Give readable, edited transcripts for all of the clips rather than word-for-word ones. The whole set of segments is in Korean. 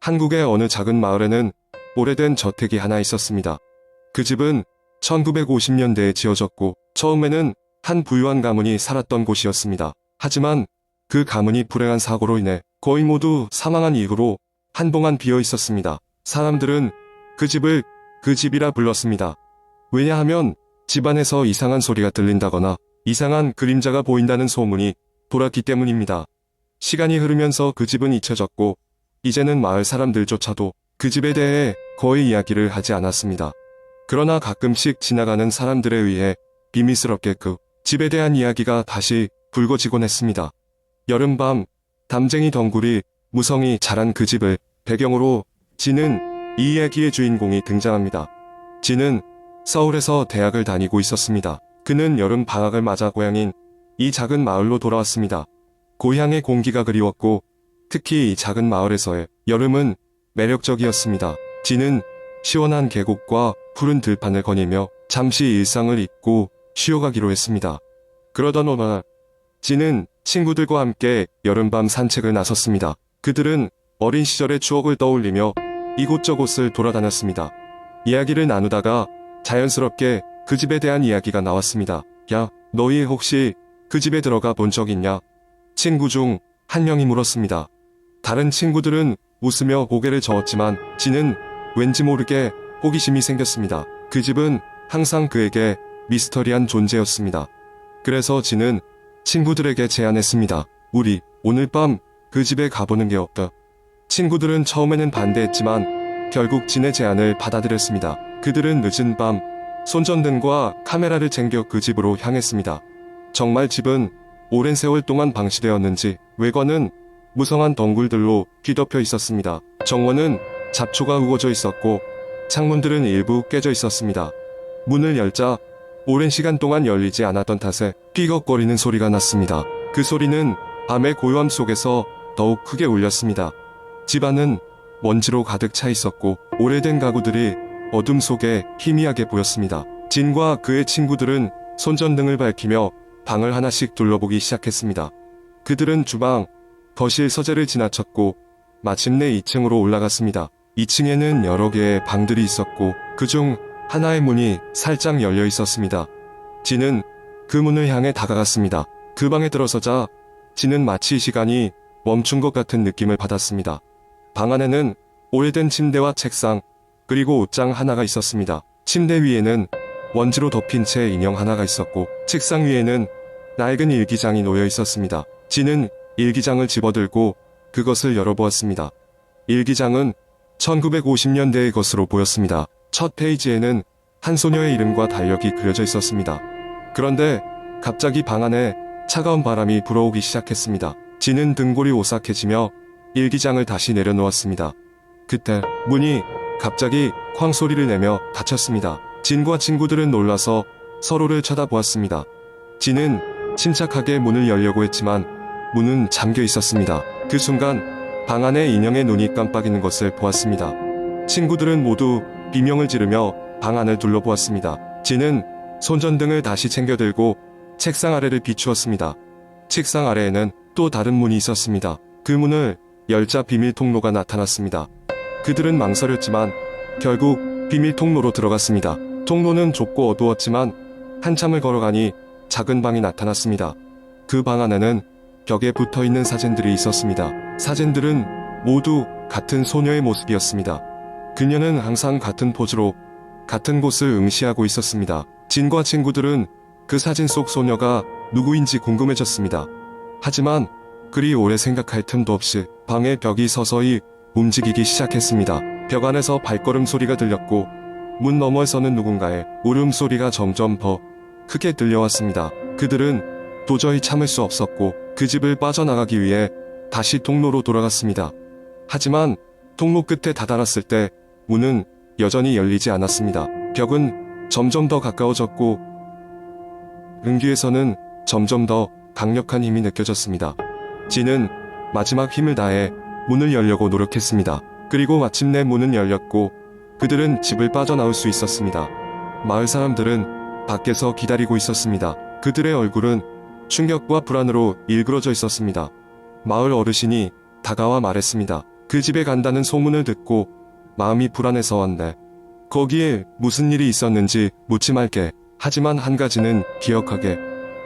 한국의 어느 작은 마을에는 오래된 저택이 하나 있었습니다. 그 집은 1950년대에 지어졌고 처음에는 한 부유한 가문이 살았던 곳이었습니다. 하지만 그 가문이 불행한 사고로 인해 거의 모두 사망한 이후로 한동안 비어 있었습니다. 사람들은 그 집을 그 집이라 불렀습니다. 왜냐하면 집안에서 이상한 소리가 들린다거나 이상한 그림자가 보인다는 소문이 돌았기 때문입니다. 시간이 흐르면서 그 집은 잊혀졌고 이제는 마을 사람들조차도 그 집에 대해 거의 이야기를 하지 않았습니다. 그러나 가끔씩 지나가는 사람들에 의해 비밀스럽게 그 집에 대한 이야기가 다시 불거지곤 했습니다. 여름밤, 담쟁이 덩굴이 무성히 자란 그 집을 배경으로 진은 이 이야기의 주인공이 등장합니다. 진은 서울에서 대학을 다니고 있었습니다. 그는 여름 방학을 맞아 고향인 이 작은 마을로 돌아왔습니다. 고향의 공기가 그리웠고 특히 이 작은 마을에서의 여름은 매력적이었습니다. 진은 시원한 계곡과 푸른 들판을 거닐며 잠시 일상을 잊고 쉬어가기로 했습니다. 그러던 어느 날 진은 친구들과 함께 여름밤 산책을 나섰습니다. 그들은 어린 시절의 추억을 떠올리며 이곳저곳을 돌아다녔습니다. 이야기를 나누다가 자연스럽게 그 집에 대한 이야기가 나왔습니다. 야, 너희 혹시 그 집에 들어가 본 적 있냐? 친구 중 한 명이 물었습니다. 다른 친구들은 웃으며 고개를 저었지만 진은 왠지 모르게 호기심이 생겼습니다. 그 집은 항상 그에게 미스터리한 존재였습니다. 그래서 진은 친구들에게 제안했습니다. 우리 오늘 밤 그 집에 가보는 게 어때? 친구들은 처음에는 반대했지만 결국 진의 제안을 받아들였습니다. 그들은 늦은 밤 손전등과 카메라를 챙겨 그 집으로 향했습니다. 정말 집은 오랜 세월 동안 방치되었는지 외관은 무성한 덩굴들로 뒤덮여 있었습니다. 정원은 잡초가 우거져 있었고 창문들은 일부 깨져 있었습니다. 문을 열자 오랜 시간 동안 열리지 않았던 탓에 삐걱거리는 소리가 났습니다. 그 소리는 밤의 고요함 속에서 더욱 크게 울렸습니다. 집안은 먼지로 가득 차 있었고 오래된 가구들이 어둠 속에 희미하게 보였습니다. 진과 그의 친구들은 손전등을 밝히며 방을 하나씩 둘러보기 시작했습니다. 그들은 주방, 거실, 서재를 지나쳤고 마침내 2층으로 올라갔습니다. 2층에는 여러 개의 방들이 있었고 그중 하나의 문이 살짝 열려 있었습니다. 진은 그 문을 향해 다가갔습니다. 그 방에 들어서자 진은 마치 시간이 멈춘 것 같은 느낌을 받았습니다. 방 안에는 오래된 침대와 책상, 그리고 옷장 하나가 있었습니다. 침대 위에는 먼지로 덮인 채 인형 하나가 있었고 책상 위에는 낡은 일기장이 놓여 있었습니다. 진은 일기장을 집어들고 그것을 열어보았습니다. 일기장은 1950년대의 것으로 보였습니다. 첫 페이지에는 한 소녀의 이름과 달력이 그려져 있었습니다. 그런데 갑자기 방 안에 차가운 바람이 불어오기 시작했습니다. 진은 등골이 오싹해지며 일기장을 다시 내려놓았습니다. 그때 문이 갑자기 쾅 소리를 내며 닫혔습니다. 진과 친구들은 놀라서 서로를 쳐다보았습니다. 진은 침착하게 문을 열려고 했지만 문은 잠겨 있었습니다. 그 순간 방 안에 인형의 눈이 깜빡이는 것을 보았습니다. 친구들은 모두 비명을 지르며 방 안을 둘러보았습니다. 진은 손전등을 다시 챙겨 들고 책상 아래를 비추었습니다. 책상 아래에는 또 다른 문이 있었습니다. 그 문을 열자 비밀 통로가 나타났습니다. 그들은 망설였지만 결국 비밀 통로로 들어갔습니다. 통로는 좁고 어두웠지만 한참을 걸어가니 작은 방이 나타났습니다. 그 방 안에는 벽에 붙어있는 사진들이 있었습니다. 사진들은 모두 같은 소녀의 모습이었습니다. 그녀는 항상 같은 포즈로 같은 곳을 응시하고 있었습니다. 진과 친구들은 그 사진 속 소녀가 누구인지 궁금해졌습니다. 하지만 그리 오래 생각할 틈도 없이 방의 벽이 서서히 움직이기 시작했습니다. 벽 안에서 발걸음 소리가 들렸고 문 너머에서는 누군가의 울음소리가 점점 더 크게 들려왔습니다. 그들은 도저히 참을 수 없었고 그 집을 빠져나가기 위해 다시 통로로 돌아갔습니다. 하지만 통로 끝에 다다랐을 때 문은 여전히 열리지 않았습니다. 벽은 점점 더 가까워졌고 은귀에서는 점점 더 강력한 힘이 느껴졌습니다. 진은 마지막 힘을 다해 문을 열려고 노력했습니다. 그리고 마침내 문은 열렸고 그들은 집을 빠져나올 수 있었습니다. 마을 사람들은 밖에서 기다리고 있었습니다. 그들의 얼굴은 충격과 불안으로 일그러져 있었습니다. 마을 어르신이 다가와 말했습니다. 그 집에 간다는 소문을 듣고 마음이 불안해서 왔네. 거기에 무슨 일이 있었는지 묻지 말게. 하지만 한 가지는 기억하게.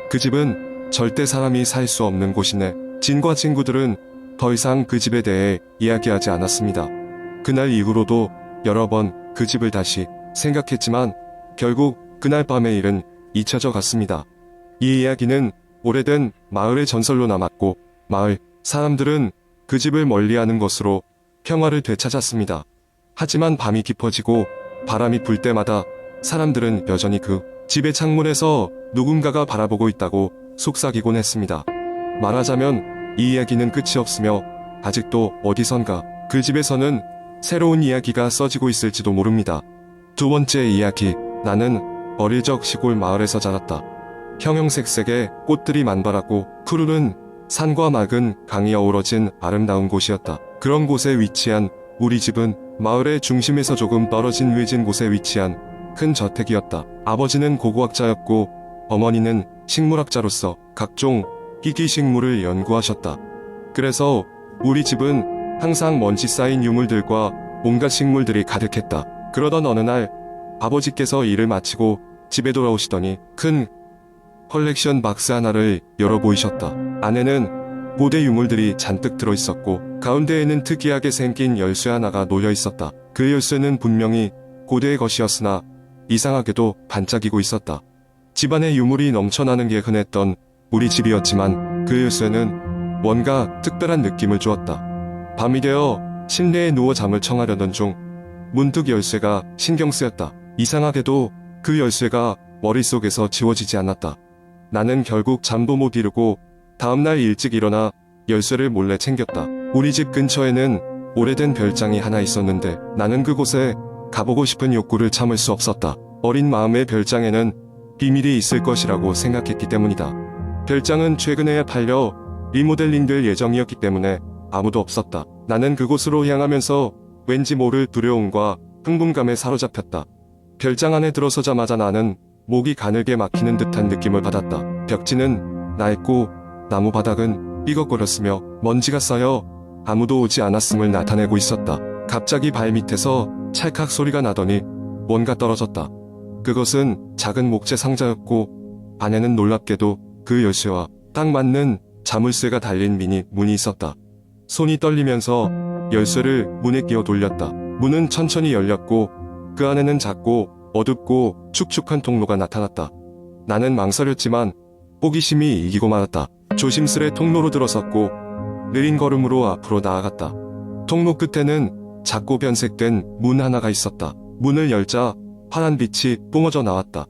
그 집은 절대 사람이 살 수 없는 곳이네. 진과 친구들은 더 이상 그 집에 대해 이야기하지 않았습니다. 그날 이후로도 여러 번 그 집을 다시 생각했지만 결국 그날 밤의 일은 잊혀져 갔습니다. 이 이야기는 오래된 마을의 전설로 남았고 마을 사람들은 그 집을 멀리하는 것으로 평화를 되찾았습니다. 하지만 밤이 깊어지고 바람이 불 때마다 사람들은 여전히 그 집의 창문에서 누군가가 바라보고 있다고 속삭이곤 했습니다. 말하자면 이 이야기는 끝이 없으며 아직도 어디선가 그 집에서는 새로운 이야기가 써지고 있을지도 모릅니다. 두 번째 이야기. 나는 어릴 적 시골 마을에서 자랐다. 형형색색의 꽃들이 만발하고 푸르른 산과 맑은 강이 어우러진 아름다운 곳이었다. 그런 곳에 위치한 우리 집은 마을의 중심에서 조금 떨어진 외진 곳에 위치한 큰 저택이었다. 아버지는 고고학자였고 어머니는 식물학자로서 각종 희귀식물을 연구하셨다. 그래서 우리 집은 항상 먼지 쌓인 유물들과 온갖 식물들이 가득했다. 그러던 어느 날 아버지께서 일을 마치고 집에 돌아오시더니 큰 컬렉션 박스 하나를 열어 보이셨다. 안에는 고대 유물들이 잔뜩 들어있었고 가운데에는 특이하게 생긴 열쇠 하나가 놓여 있었다. 그 열쇠는 분명히 고대의 것이었으나 이상하게도 반짝이고 있었다. 집안에 유물이 넘쳐나는 게 흔했던 우리 집이었지만 그 열쇠는 뭔가 특별한 느낌을 주었다. 밤이 되어 침대에 누워 잠을 청하려던 중 문득 열쇠가 신경 쓰였다. 이상하게도 그 열쇠가 머릿속에서 지워지지 않았다. 나는 결국 잠도 못 이루고 다음날 일찍 일어나 열쇠를 몰래 챙겼다. 우리 집 근처에는 오래된 별장이 하나 있었는데 나는 그곳에 가보고 싶은 욕구를 참을 수 없었다. 어린 마음의 별장에는 비밀이 있을 것이라고 생각했기 때문이다. 별장은 최근에야 팔려 리모델링될 예정이었기 때문에 아무도 없었다. 나는 그곳으로 향하면서 왠지 모를 두려움과 흥분감에 사로잡혔다. 별장 안에 들어서자마자 나는 목이 가늘게 막히는 듯한 느낌을 받았다. 벽지는 낡고 나무 바닥은 삐걱거렸으며 먼지가 쌓여 아무도 오지 않았음을 나타내고 있었다. 갑자기 발밑에서 찰칵 소리가 나더니 뭔가 떨어졌다. 그것은 작은 목재 상자였고 안에는 놀랍게도 그 열쇠와 딱 맞는 자물쇠가 달린 미니 문이 있었다. 손이 떨리면서 열쇠를 문에 끼워 돌렸다. 문은 천천히 열렸고 그 안에는 작고 어둡고 축축한 통로가 나타났다. 나는 망설였지만 호기심이 이기고 말았다. 조심스레 통로로 들어섰고 느린 걸음으로 앞으로 나아갔다. 통로 끝에는 작고 변색된 문 하나가 있었다. 문을 열자 환한 빛이 뿜어져 나왔다.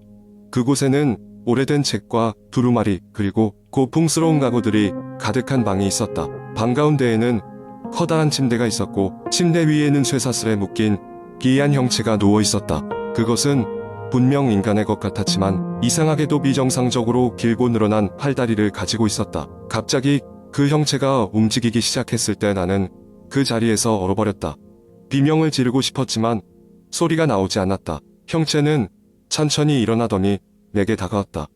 그곳에는 오래된 책과 두루마리 그리고 고풍스러운 가구들이 가득한 방이 있었다. 방 가운데에는 커다란 침대가 있었고 침대 위에는 쇠사슬에 묶인 기이한 형체가 누워 있었다. 그것은 분명 인간의 것 같았지만 이상하게도 비정상적으로 길고 늘어난 팔다리를 가지고 있었다. 갑자기 그 형체가 움직이기 시작했을 때 나는 그 자리에서 얼어버렸다. 비명을 지르고 싶었지만 소리가 나오지 않았다. 형체는 천천히 일어나더니 내게 다가왔다.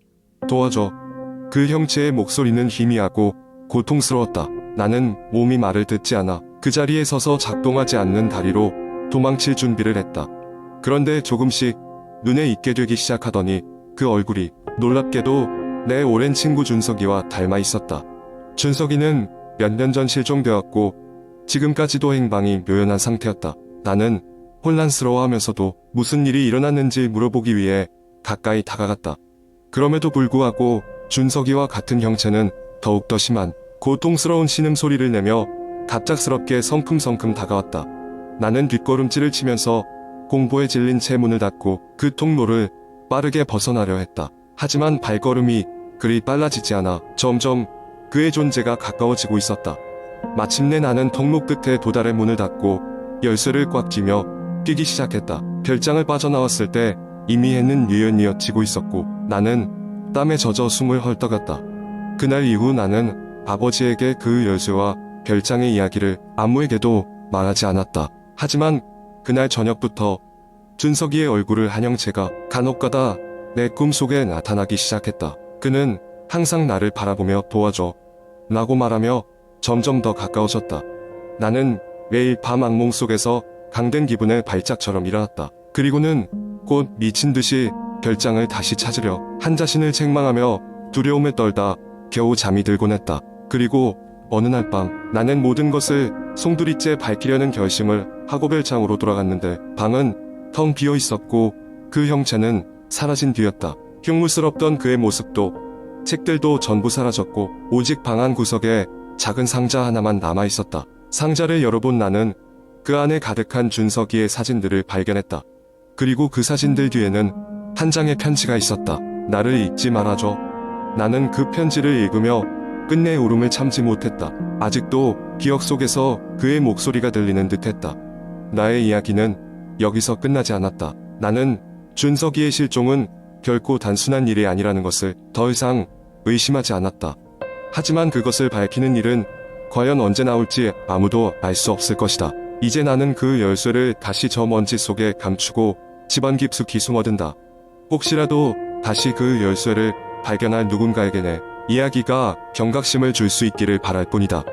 도와줘. 그 형체의 목소리는 희미하고 고통스러웠다. 나는 몸이 말을 듣지 않아 그 자리에 서서 작동하지 않는 다리로 도망칠 준비를 했다. 그런데 조금씩 눈에 익게 되기 시작하더니 그 얼굴이 놀랍게도 내 오랜 친구 준석이와 닮아 있었다. 준석이는 몇 년 전 실종되었고 지금까지도 행방이 묘연한 상태였다. 나는 혼란스러워하면서도 무슨 일이 일어났는지 물어보기 위해 가까이 다가갔다. 그럼에도 불구하고 준석이와 같은 형체는 더욱더 심한 고통스러운 신음소리를 내며 갑작스럽게 성큼성큼 다가왔다. 나는 뒷걸음질을 치면서 공포에 질린 채 문을 닫고 그 통로를 빠르게 벗어나려 했다. 하지만 발걸음이 그리 빨라지지 않아 점점 그의 존재가 가까워지고 있었다. 마침내 나는 통로 끝에 도달해 문을 닫고 열쇠를 꽉 쥐며 뛰기 시작했다. 별장을 빠져나왔을 때 이미 해는 뉘엿뉘엿 지고 있었고 나는 땀에 젖어 숨을 헐떡였다. 그날 이후 나는 아버지에게 그 열쇠와 별장의 이야기를 아무에게도 말하지 않았다. 하지만 그날 저녁부터 준석이의 얼굴을 한 형체가 간혹가다 내 꿈속에 나타나기 시작했다. 그는 항상 나를 바라보며 도와줘 라고 말하며 점점 더 가까워졌다. 나는 매일 밤 악몽 속에서 강된 기분의 발작처럼 일어났다. 그리고는 곧 미친 듯이 별장을 다시 찾으려 한 자신을 책망하며 두려움에 떨다 겨우 잠이 들곤 했다. 그리고 어느 날 밤 나는 모든 것을 송두리째 밝히려는 결심을 하고 별장으로 돌아갔는데 방은 텅 비어 있었고 그 형체는 사라진 뒤였다. 흉물스럽던 그의 모습도 책들도 전부 사라졌고 오직 방 한 구석에 작은 상자 하나만 남아 있었다. 상자를 열어본 나는 그 안에 가득한 준석이의 사진들을 발견했다. 그리고 그 사진들 뒤에는 한 장의 편지가 있었다. 나를 잊지 말아줘. 나는 그 편지를 읽으며 끝내 울음을 참지 못했다. 아직도 기억 속에서 그의 목소리가 들리는 듯했다. 나의 이야기는 여기서 끝나지 않았다. 나는 준석이의 실종은 결코 단순한 일이 아니라는 것을 더 이상 의심하지 않았다. 하지만 그것을 밝히는 일은 과연 언제 나올지 아무도 알 수 없을 것이다. 이제 나는 그 열쇠를 다시 저 먼지 속에 감추고 집안 깊숙이 숨어든다. 혹시라도 다시 그 열쇠를 발견할 누군가에게 내 이야기가 경각심을 줄 수 있기를 바랄 뿐이다.